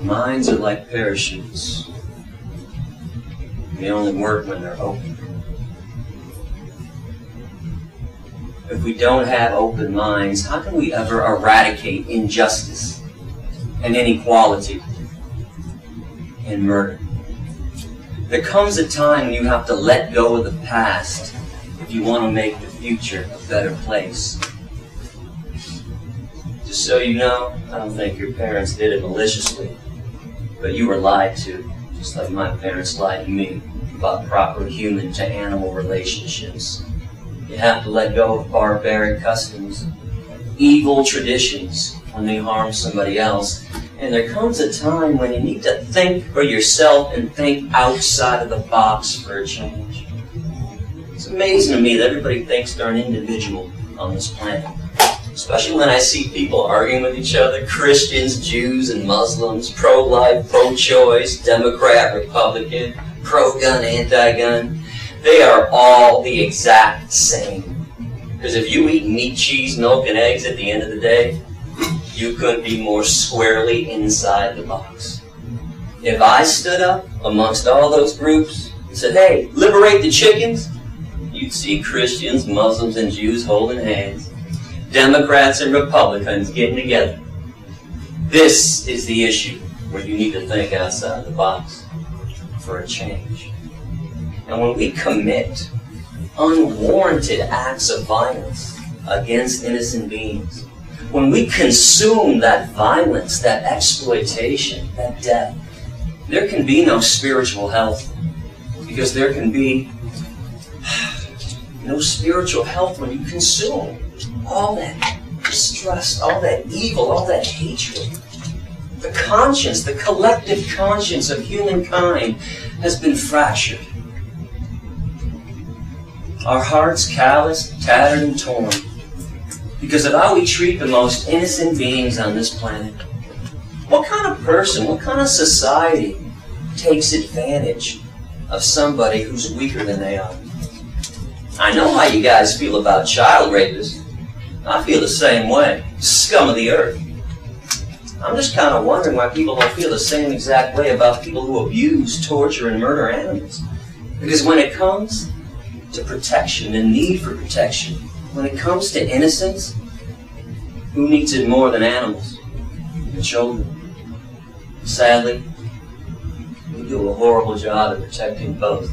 Minds are like parachutes. They only work when they're open. If we don't have open minds, how can we ever eradicate injustice and inequality and murder? There comes a time when you have to let go of the past if you want to make the future a better place. Just so you know, I don't think your parents did it maliciously, but you were lied to, just like my parents lied to me about proper human to animal relationships. You have to let go of barbaric customs, evil traditions when they harm somebody else. And there comes a time when you need to think for yourself and think outside of the box for a change. It's amazing to me that everybody thinks they're an individual on this planet. Especially when I see people arguing with each other, Christians, Jews, and Muslims, pro-life, pro-choice, Democrat, Republican, pro-gun, anti-gun. They are all the exact same. Because if you eat meat, cheese, milk, and eggs at the end of the day, you couldn't be more squarely inside the box. If I stood up amongst all those groups and said, hey, liberate the chickens, you'd see Christians, Muslims, and Jews holding hands, Democrats and Republicans getting together. This is the issue where you need to think outside the box for a change. And when we commit unwarranted acts of violence against innocent beings, when we consume that violence, that exploitation, that death, there can be no spiritual health. Because there can be no spiritual health when you consume all that distrust, all that evil, all that hatred. The conscience, the collective conscience of humankind has been fractured. Our hearts calloused, tattered, and torn because of how we treat the most innocent beings on this planet. What kind of person, what kind of society takes advantage of somebody who's weaker than they are? I know how you guys feel about child rapists. I feel the same way. Scum of the earth. I'm just kind of wondering why people don't feel the same exact way about people who abuse, torture, and murder animals. Because when it comes to protection, the need for protection, when it comes to innocence, who needs it more than animals? The children. Sadly, we do a horrible job of protecting both.